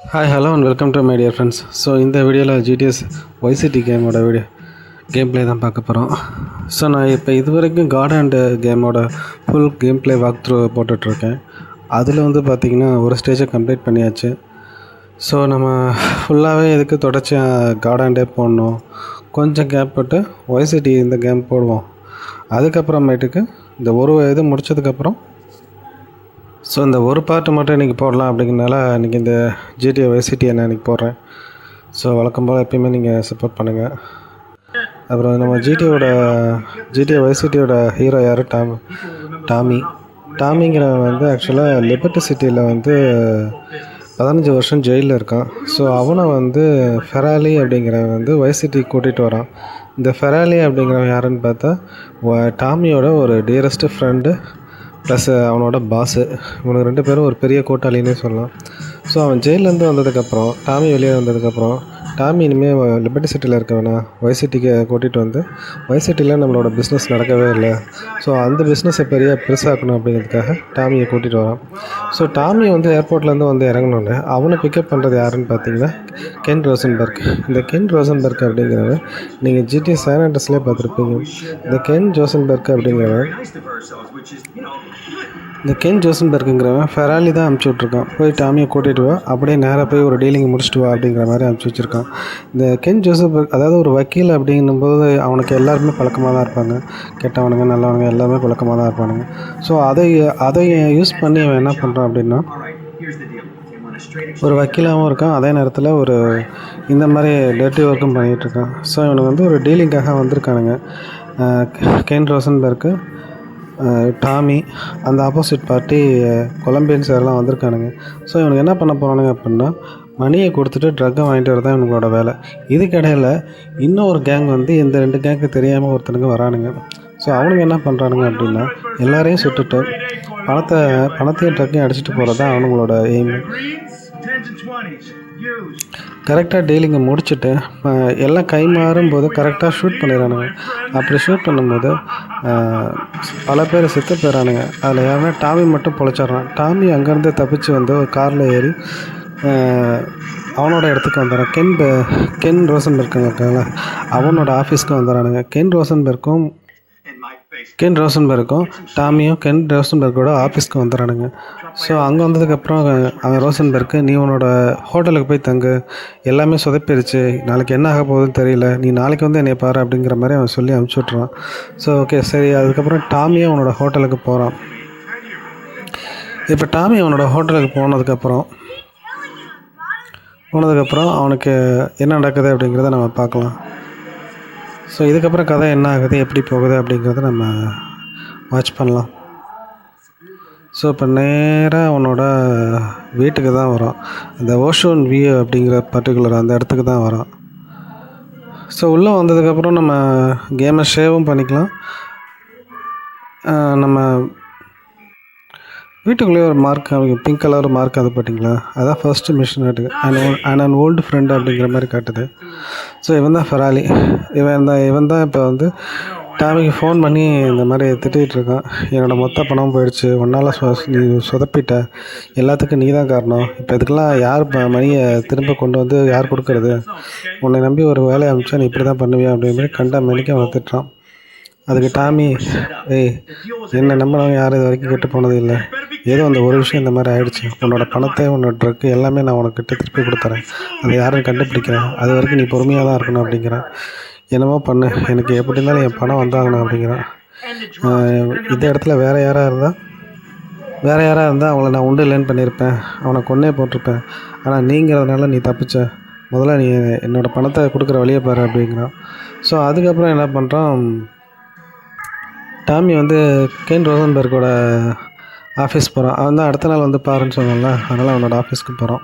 Hi hello and welcome to my dear friends. So இந்த வீடியோவில் ஜிடிஎஸ் ஒய்சிட்டி கேமோட கேம் ப்ளே தான் பார்க்க போகிறோம். ஸோ நான் இப்போ இது வரைக்கும் காட் அண்ட் கேமோட ஃபுல் கேம் ப்ளே வாக் த்ரூ போட்டுட்ருக்கேன். அதில் வந்து பார்த்திங்கன்னா ஒரு ஸ்டேஜை கம்ப்ளீட் பண்ணியாச்சு. ஸோ நம்ம ஃபுல்லாகவே இதுக்கு தொடர்ச்சியாக காட் அண்டே போடணும். கொஞ்சம் கேப் போட்டு ஒய்சிட்டி இந்த கேம் போடுவோம். அதுக்கப்புறமேட்டுக்கு இந்த ஒரு இது முடித்ததுக்கப்புறம் ஸோ இந்த ஒரு பார்ட்டு மட்டும் இன்றைக்கி போடலாம் அப்படிங்கிறனால இன்றைக்கி இந்த ஜிடிஏ ஒய்சிட்டியை நான் இன்றைக்கி போடுறேன். ஸோ வழக்கம் போல் எப்பயுமே நீங்கள் சப்போர்ட் பண்ணுங்கள். அப்புறம் நம்ம ஜிடிஏ ஒய்சிட்டியோட ஹீரோ யார்? டாமிங்கிறவன் வந்து ஆக்சுவலாக லிபர்ட்டி சிட்டியில் வந்து 15 வருஷம் ஜெயிலில் இருக்கான். ஸோ அவனை வந்து ஃபெராலி அப்படிங்கிறவன் வந்து ஒய்சிட்டி கூட்டிகிட்டு வரான். இந்த ஃபெராலி அப்படிங்கிறவன் யாருன்னு பார்த்தா டாமியோட ஒரு டியரஸ்ட்டு ஃப்ரெண்டு ப்ளஸ் அவனோட பாஸு. இவனுக்கு 2 பேரும் ஒரு பெரிய கூட்டாளின்னே சொல்லலாம். ஸோ அவன் ஜெயிலேருந்து வந்ததுக்கப்புறம் டாமி வெளியே வந்ததுக்கப்புறம் டாமி இனிமேல் லிபர்ட்டி சிட்டியில் இருக்க வேணாம், ஒய்சிட்டிக்கு கூட்டிகிட்டு வந்து ஒய்சிட்டியில் நம்மளோட பிஸ்னஸ் நடக்கவே இல்லை, ஸோ அந்த பிஸ்னஸை பெருசாக்கணும் அப்படிங்கிறதுக்காக டாமியை கூட்டிகிட்டு வரான். ஸோ டாமி வந்து ஏர்போர்ட்லேருந்து வந்து இறங்கினோன்னே அவனை பிக்கப் பண்ணுறது யாருன்னு பார்த்தீங்கன்னா கென் ரோசன்பர்க். இந்த கென் ரோசன்பர்க் அப்படிங்கிறவன் நீங்கள் ஜிடி சான் ஆண்ட்ரஸ்லேயே பார்த்துருப்பீங்க. இந்த கென் ஜோசன்பர்க்குங்கிறவன் ஃபெராலி தான் அனுப்பிச்சி விட்ருக்கான். போய் டாமியை கூட்டிகிட்டு வா, அப்படியே நேராக போய் ஒரு டீலிங் முடிச்சுட்டு வா அப்படிங்கிற மாதிரி அனுப்பிச்சி வச்சுருக்கான். இந்த கென் ஜோசன்பர்க் அதாவது ஒரு வக்கீல் அப்படிங்கும்போது அவனுக்கு எல்லாருமே பழக்கமாக தான் இருப்பாங்க. கெட்டவனுங்க நல்லவனுங்க எல்லாமே பழக்கமாக தான் இருப்பானுங்க. ஸோ அதை யூஸ் பண்ணி அவன் என்ன பண்ணுறான் அப்படின்னா ஒரு வக்கீலாகவும் இருக்கான், அதே நேரத்தில் ஒரு இந்த மாதிரி டர்ட்டி ஒர்க்கும் பண்ணிகிட்ருக்கான். ஸோ இவனுக்கு வந்து ஒரு டீலிங்காக வந்திருக்கானுங்க கென் ரோசன்பர்க்கு, டாமி, அந்த ஆப்போசிட் பார்ட்டி கொலம்பியன்ஸ் எல்லாம் வந்திருக்கானுங்க. ஸோ இவனுக்கு என்ன பண்ண போகிறானுங்க அப்படின்னா மணியை கொடுத்துட்டு ட்ரக்கை வாங்கிட்டு வரதான் இவங்களோட வேலை. இதுக்கிடையில் இன்னும் ஒரு கேங் வந்து இந்த 2 கேங்க்கு தெரியாமல் ஒருத்தனுக்கு வரானுங்க. ஸோ அவனுக்கு என்ன பண்ணுறானுங்க அப்படின்னா எல்லாரையும் சுட்டுட்டு பணத்தையும் ட்ரக்கையும் அடிச்சுட்டு போகிறது தான் அவனுங்களோட எய்மு. கரெக்டாக டீலிங்கை முடிச்சுட்டு எல்லாம் கை மாறும்போது கரெக்டாக ஷூட் பண்ணிடுறானுங்க. அப்படி ஷூட் பண்ணும்போது பல பேர் செத்து போயிடறானுங்க. அதில் யாருன்னா டாமி மட்டும் பொழைச்சிட்றான். டாமி அங்கேருந்து தப்பிச்சு வந்து ஒரு காரில் ஏறி அவனோட இடத்துக்கு வந்துடுறான். கென் ரோசன்பர்க்குங்க இருக்காங்களா, அவனோட ஆஃபீஸ்க்கு வந்துடுறானுங்க. கென் ரோசன்பர்க்கும் டாமியும் கென் ரோசன்பர்க்கோட ஆஃபீஸ்க்கு வந்துடுறானுங்க. ஸோ அங்கே வந்ததுக்கப்புறம் அவன் ரோசன்பர்க்கு, நீ உன்னோட ஹோட்டலுக்கு போய் தங்கு, எல்லாமே சொதப்பிடுச்சு, நாளைக்கு என்ன ஆக போகுதுன்னு தெரியல, நீ நாளைக்கு வந்து என்னை பாரு அப்படிங்கிற மாதிரி அவன் சொல்லி அனுப்பிச்சி விட்றான். ஸோ ஓகே சரி. அதுக்கப்புறம் டாமியும் அவனோட ஹோட்டலுக்கு போகிறான். இப்போ டாமி அவனோட ஹோட்டலுக்கு போனதுக்கப்புறம் அவனுக்கு என்ன நடக்குது அப்படிங்கிறத நம்ம பார்க்கலாம். ஸோ இதுக்கப்புறம் கதை என்ன ஆகுது, எப்படி போகுது அப்படிங்கிறத நம்ம வாட்ச் பண்ணலாம். ஸோ இப்போ நேராக அவனோட வீட்டுக்கு தான் வரோம். அந்த ஓஷோன் வியூ அப்படிங்கிற பர்டிகுலர் அந்த இடத்துக்கு தான் வரோம். ஸோ உள்ளே வந்ததுக்கப்புறம் நம்ம கேமை ஷேவும் பண்ணிக்கலாம். நம்ம வீட்டுக்குள்ளேயே ஒரு மார்க் பிங்க் கலர் மார்க் அது பார்த்தீங்களா, அதான் ஃபர்ஸ்ட்டு மிஷன் காட்டுது. அண்ட் ஓல்டு ஃப்ரெண்டு அப்படிங்கிற மாதிரி காட்டுது. ஸோ இவன் தான் ஃபெராலி. இவன் தான் இப்போ வந்து டாமிக்கு ஃபோன் பண்ணி இந்த மாதிரி திட்டிகிட்டு இருக்கான். என்னோடய மொத்த பணம் போயிடுச்சு, ஒன்றால் நீ சொதப்பிட்ட, எல்லாத்துக்கும் நீ தான் காரணம், இப்போ இதுக்கெல்லாம் யார் மணியை திரும்ப கொண்டு வந்து யார் கொடுக்கறது, உன்னை நம்பி ஒரு வேலையை அனுப்பிச்சா நீ இப்படி தான் பண்ணுவியா அப்படிங்கிற மாதிரி கண்ட மணிக்கு அவனை திட்டுறான். அதுக்கு டாமி, என்னை நம்பினவங்க யாரும் இது வரைக்கும் கெட்டு போனது இல்லை, ஏதோ அந்த ஒரு விஷயம் இந்த மாதிரி ஆகிடுச்சு, உன்னோட பணத்தை உன்னோட ட்ரக்கு எல்லாமே நான் உனக்கிட்ட திருப்பி கொடுத்துறேன், அதை யாரும் கண்டுபிடிக்கிறேன், அது வரைக்கும் நீ பொறுமையாக தான் இருக்கணும் அப்படிங்கிறேன். என்னமோ பண்ணு, எனக்கு எப்படி இருந்தாலும் என் பணம் வந்தாகணும் அப்படிங்கிறான். இந்த இடத்துல வேறு யாராக இருந்தால் அவங்கள நான் உண்டு இல்லைன்னு பண்ணியிருப்பேன், அவனை கொன்னே போட்டிருப்பேன். ஆனால் நீங்கிறதுனால நீ தப்பிச்ச, முதல்ல நீ என்னோடய பணத்தை கொடுக்குற வழியை பாரு அப்படிங்கிறான். ஸோ அதுக்கப்புறம் என்ன பண்ணுறான், டாமி வந்து கென் ரோசன்பர்க்கோட ஆஃபீஸ் போகிறான். அவன் தான் அடுத்த நாள் வந்து பாருன்னு சொன்னான்ல, அதனால் அவனோட ஆஃபீஸ்க்கு போகிறான்.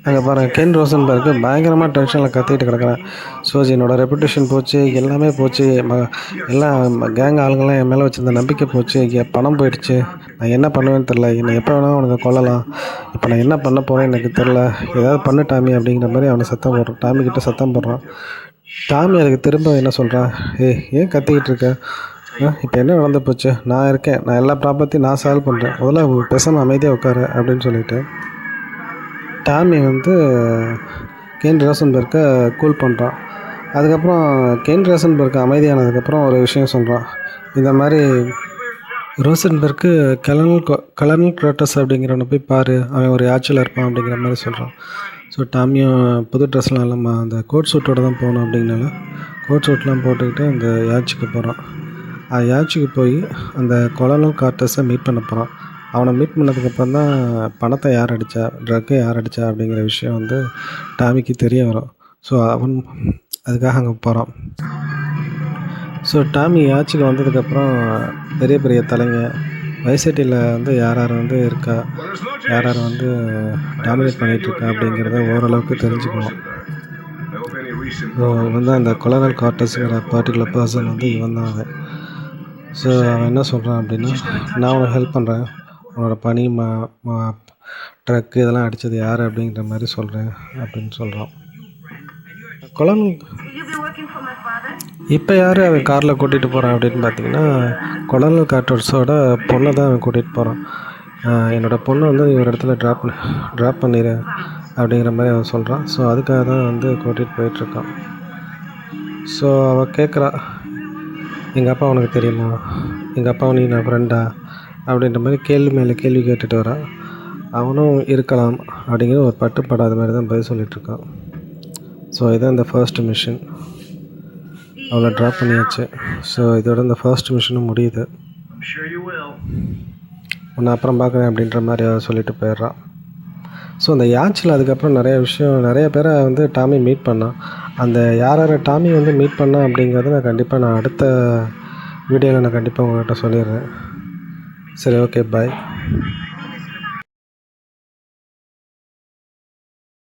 அங்கே பாருங்கள், கென் ரோசன்பர்க்கு பயங்கரமாக டென்ஷனில் கத்திக்கிட்டு கிடக்குறேன். சோஜி, என்னோடய ரெப்புடேஷன் போச்சு, எல்லாமே போச்சு, எல்லாம் கேங் ஆளுங்கள்லாம் என் மேலே வச்சுருந்த நம்பிக்கை போச்சு, பணம் போயிடுச்சு, நான் என்ன பண்ணுவேன்னு தெரில, என்னை எப்போ வேணாலும் அவனுக்கு கொல்லலாம், இப்போ நான் என்ன பண்ண போகிறேன்னு எனக்கு தெரில, ஏதாவது பண்ணு டாமி அப்படிங்கிற மாதிரி அவனை டாமிக்கிட்ட சத்தம் போடுறான். டாமி அதுக்கு திரும்ப என்ன சொல்கிறான், ஏன் கத்திக்கிட்டு இருக்க, இப்போ என்ன நடந்து போச்சு, நான் இருக்கேன், நான் எல்லா ப்ராப்ளத்தையும் நான் சால்வ் பண்ணுறேன், முதல்ல பேசாமல் அமைதியாக உட்காரு அப்படின்னு சொல்லிட்டு டாமி வந்து கேன் ரோசன்பெர்க்கை கூல் பண்ணுறான். அதுக்கப்புறம் கேன் ரோசன்பெர்க் அமைதியானதுக்கப்புறம் ஒரு விஷயம் சொல்கிறான். இந்த மாதிரி ரோசன்பெர்க்கு கலர்னல் குரோட்டஸ் அப்படிங்கிறவனை போய் பாரு, அவன் ஒரு யாச்சில் இருப்பான் அப்படிங்கிற மாதிரி சொல்கிறான். ஸோ டாமியும் புது ட்ரெஸ்லாம் இல்லாமல் அந்த கோட் சூட்டோட தான் போகணும் அப்படின்னால கோட் சூட்லாம் போட்டுக்கிட்டு அந்த யாச்சிக்கு போகிறான். யாச்சிக்கு போய் அந்த கொலனல் கார்ட்டஸை மீட் பண்ண போகிறான். அவனை மீட் பண்ணதுக்கப்புறம் தான் பணத்தை யார் அடித்தா, ட்ரக்கை யார் அடித்தா அப்படிங்கிற விஷயம் வந்து டாமிக்கு தெரிய வரும். ஸோ அவன் அதுக்காக அங்கே போகிறான். ஸோ டாமி யாச்சிக்கு வந்ததுக்கப்புறம் பெரிய பெரிய தலைங்க வைசிட்டியில் வந்து யார் யார் வந்து இருக்கா, யார் யார் வந்து டாமினேட் பண்ணிகிட்ருக்கா அப்படிங்கிறத ஓரளவுக்கு தெரிஞ்சுக்கணும். ஸோ இவன் தான் அந்த கொலனல் கார்ட்டஸுங்கிற பர்டிகுலர் பர்சன் வந்து இவன் தான் அவன். ஸோ அவன் என்ன சொல்கிறான் அப்படின்னா, நான் உனக்கு ஹெல்ப் பண்ணுறேன், உன்னோட பனி ட்ரக்கு இதெல்லாம் அடித்தது யார் அப்படிங்கிற மாதிரி சொல்கிறேன் அப்படின்னு சொல்கிறான். கொலனல் இப்போ யார் அவன் காரில் கூட்டிகிட்டு போகிறான் அப்படின்னு பார்த்தீங்கன்னா, கொலனல் கார்ட்டஸோட பொண்ணை தான் அவன் கூட்டிகிட்டு போகிறான். என்னோடய பொண்ணை வந்து ஒரு இடத்துல ட்ராப் பண்ணிடு அப்படிங்கிற மாதிரி அவன் சொல்கிறான். ஸோ அதுக்காக தான் வந்து கூட்டிகிட்டு போயிட்டுருக்கான். ஸோ அவள் கேட்குறா, எங்கள் அப்பா உனக்கு தெரியுமா, எங்கள் அப்பாவும் நீ நான் ஃப்ரெண்டா அப்படின்ற மாதிரி கேள்வி மேலே கேள்வி கேட்டுட்டு வரான். அவனும் இருக்கலாம் அப்படிங்கிற ஒரு பட்டுப்படாத மாதிரி தான் பதில் சொல்லிகிட்ருக்கான். ஸோ இதான் இந்த ஃபர்ஸ்ட் மிஷன். அவளை ட்ராப் பண்ணியாச்சு. ஸோ இதோட இந்த ஃபர்ஸ்ட் மிஷனும் முடியுது. உன்னை அப்புறம் பார்க்குறேன் அப்படின்ற மாதிரி அவள் சொல்லிட்டு போயிடுறான். ஸோ அந்த யாச்சில் அதுக்கப்புறம் நிறைய பேரை வந்து டாமி மீட் பண்ணான். அந்த யார் டாமி வந்து மீட் பண்ணான் அப்படிங்கிறத நான் அடுத்த வீடியோவில் கண்டிப்பாக உங்கள்கிட்ட சொல்லிடுறேன். சரி, ஓகே, பாய்.